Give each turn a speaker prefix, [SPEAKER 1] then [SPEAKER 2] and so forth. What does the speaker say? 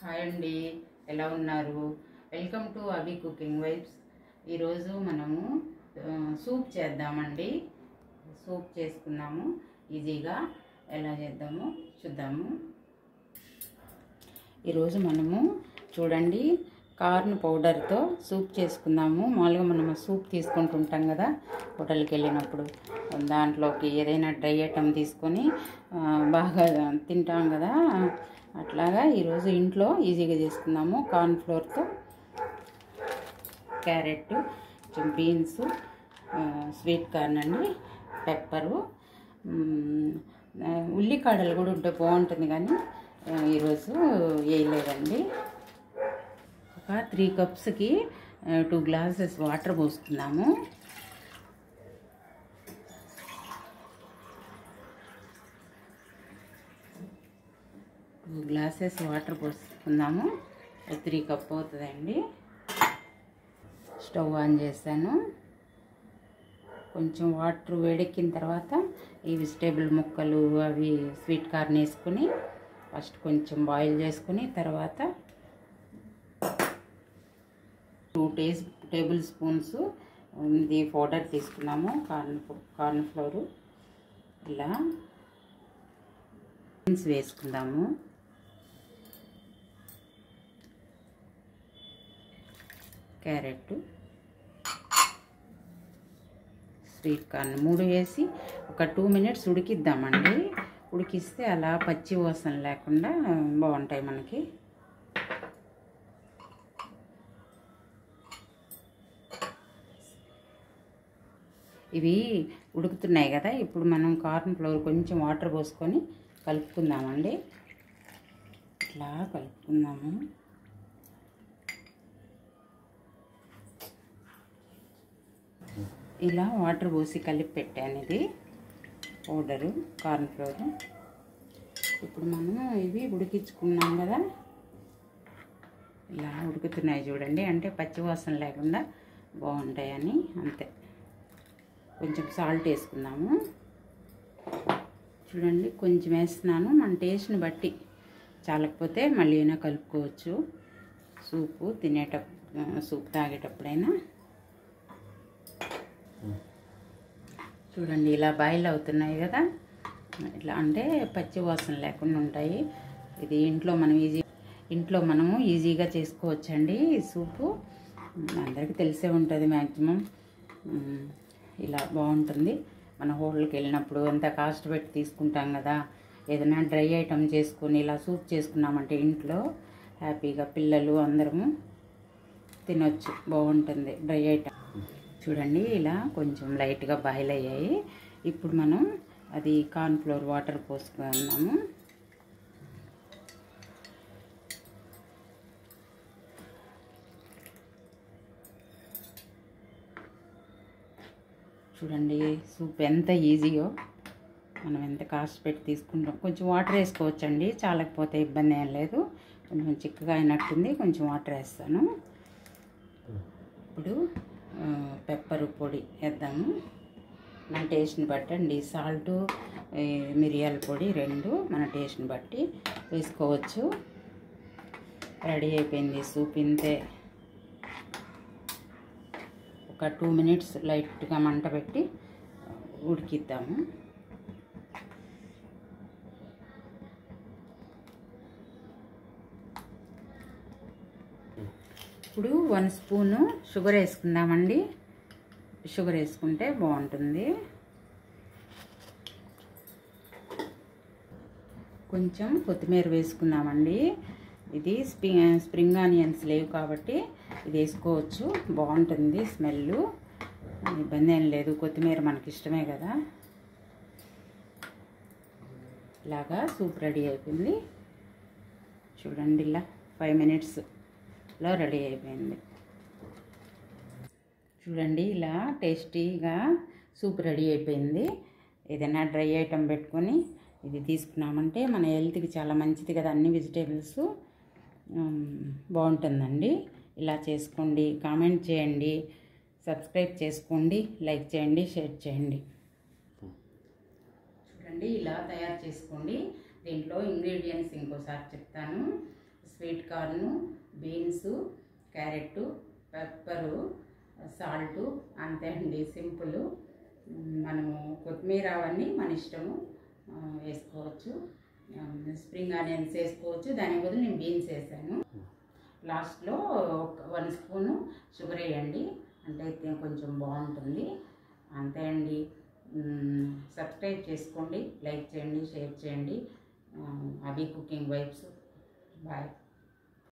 [SPEAKER 1] Hi అండి, ఎలా ఉన్నారు? Welcome to Abhi cooking vibes. ఈరోజు మనము సూప్ చేద్దామండి. సూప్ చేసుకున్నాము. ఈజీగా ఎలా చేద్దామో చూద్దాము. ఈరోజు మనము చూడండి కార్న్ పౌడర్తో సూప్ చేసుకుందాము. మామూలుగా మనం సూప్ తీసుకుంటుంటాం కదా హోటల్కి వెళ్ళినప్పుడు, దాంట్లోకి ఏదైనా డ్రై ఐటమ్ తీసుకొని బాగా తింటాం కదా, అట్లాగా ఈరోజు ఇంట్లో ఈజీగా చేసుకుందాము. కార్న్ ఫ్లోర్తో క్యారెట్, బీన్స్, స్వీట్ కార్న్ అండి, పెప్పరు, ఉల్లికాడలు కూడా ఉంటే బాగుంటుంది, కానీ ఈరోజు వేయలేదండి. ఒక 3 కప్స్కి 2 గ్లాసెస్ వాటర్ పోసుకుందాము. గ్లాసెస్ వాటర్ పోసుకుందాము. 3 కప్ అవుతుందండి. స్టవ్ ఆన్ చేశాను. కొంచెం వాటర్ వేడెక్కిన తర్వాత ఈ వెజిటేబుల్ ముక్కలు అవి స్వీట్ కార్న్ వేసుకుని ఫస్ట్ కొంచెం బాయిల్ చేసుకుని తర్వాత 2 టేబుల్ స్పూన్స్ ఇది పౌడర్ తీసుకున్నాము, కార్న్ ఫ్లోరు. ఇలా బీన్స్ వేసుకుందాము. క్యారెట్, స్వీట్ కార్న్ 3 వేసి ఒక 2 మినిట్స్ ఉడికిద్దామండి. ఉడికిస్తే అలా పచ్చి వాసన లేకుండా బాగుంటాయి మనకి. ఇవి ఉడుకుతున్నాయి కదా, ఇప్పుడు మనం కార్న్ ఫ్లోర్ కొంచెం వాటర్ పోసుకొని కలుపుకుందామండి. ఇట్లా కలుపుకుందాము. ఇలా వాటర్ పోసి కలిపి పెట్టాను ఇది పౌడరు, కార్న్ ఫ్లోర్. ఇప్పుడు మనం ఇవి ఉడికించుకున్నాం కదా, ఇలా ఉడుకుతున్నాయి చూడండి, అంటే పచ్చివాసన లేకుండా బాగుంటాయని అంతే. కొంచెం సాల్ట్ వేసుకుందాము. చూడండి కొంచెం వేస్తున్నాను, మన టేస్ట్ని బట్టి, చాలకపోతే మళ్ళీ అయినా కలుపుకోవచ్చు. సూప్ తాగేటప్పుడైనా. చూడండి ఇలా బాయిల్ అవుతున్నాయి కదా, ఇట్లా అంటే పచ్చి వాసన లేకుండా ఉంటాయి. ఇది ఇంట్లో మనము ఈజీగా చేసుకోవచ్చండి. ఈ సూపు అందరికీ తెలిసే ఉంటుంది మ్యాక్సిమం. ఇలా బాగుంటుంది. మన హోటల్కి వెళ్ళినప్పుడు ఎంత కాస్ట్ పెట్టి తీసుకుంటాం కదా, ఏదైనా డ్రై ఐటమ్ చేసుకొని ఇలా సూప్ చేసుకున్నామంటే ఇంట్లో హ్యాపీగా పిల్లలు అందరము తినొచ్చు, బాగుంటుంది డ్రై ఐటమ్. చూడండి ఇలా కొంచెం లైట్గా బాయిల్ అయ్యాయి. ఇప్పుడు మనం అది కార్న్ ఫ్లోర్ వాటర్ పోసుకున్నాము. చూడండి సూప్ ఎంత ఈజీయో, మనం ఎంత కాస్ట్ పెట్టి తీసుకుంటాం. కొంచెం వాటర్ వేసుకోవచ్చండి, చాలకపోతే ఇబ్బంది ఏం లేదు. కొంచెం చిక్కగా అయినట్టుంది, కొంచెం వాటర్ వేస్తాను. ఇప్పుడు పెప్పర్ పొడి వేద్దాము, మన టేస్ట్ని బట్టి అండి. సాల్టు, మిరియాల పొడి 2 మన టేస్ట్ని బట్టి వేసుకోవచ్చు. రెడీ అయిపోయింది సూప్. ఇంతే, ఒక 2 మినిట్స్ లైట్గా మంట పెట్టి ఉడికిద్దాము. ఇప్పుడు 1 స్పూను షుగర్ వేసుకుందామండి. షుగర్ వేసుకుంటే బాగుంటుంది. కొంచెం కొత్తిమీర వేసుకుందామండి. ఇది స్ప్రింగ్ ఆనియన్స్ లేవు కాబట్టి ఇది వేసుకోవచ్చు, బాగుంటుంది స్మెల్, ఇబ్బంది ఏం లేదు. కొత్తిమీర మనకి ఇష్టమే కదా. ఇలాగా సూప్ రెడీ అయిపోయింది. చూడండి ఇలా 5 మినిట్స్లో రెడీ అయిపోయింది. చూడండి ఇలా టేస్టీగా సూప్ రెడీ అయిపోయింది. ఏదైనా డ్రై ఐటమ్ పెట్టుకొని ఇది తీసుకున్నామంటే మన హెల్త్కి చాలా మంచిది కదా, అన్ని వెజిటేబుల్స్ బాగుంటుందండి. ఇలా చేసుకోండి, కామెంట్ చేయండి, సబ్స్క్రైబ్ చేసుకోండి, లైక్ చేయండి, షేర్ చేయండి. చూడండి ఇలా తయారు చేసుకోండి. దీంట్లో ఇంగ్రీడియంట్స్ ఇంకోసారి చెప్తాను. Sweet corn, beans, carrot, pepper, salt, అంతే అండి, సింపుల్. మనము కొత్తిమీర అవన్నీ మన ఇష్టము వేసుకోవచ్చు. స్ప్రింగ్ ఆనియన్స్ వేసుకోవచ్చు, దాని బదులు నేను బీన్స్ వేసాను. లాస్ట్లో 1 స్పూను షుగర్ వేయండి, అంటే కొంచెం బాగుంటుంది. అంతే అండి. సబ్స్క్రైబ్ చేసుకోండి, లైక్ చేయండి, షేర్ చేయండి. అవి కుకింగ్ వైబ్స్. బాయ్.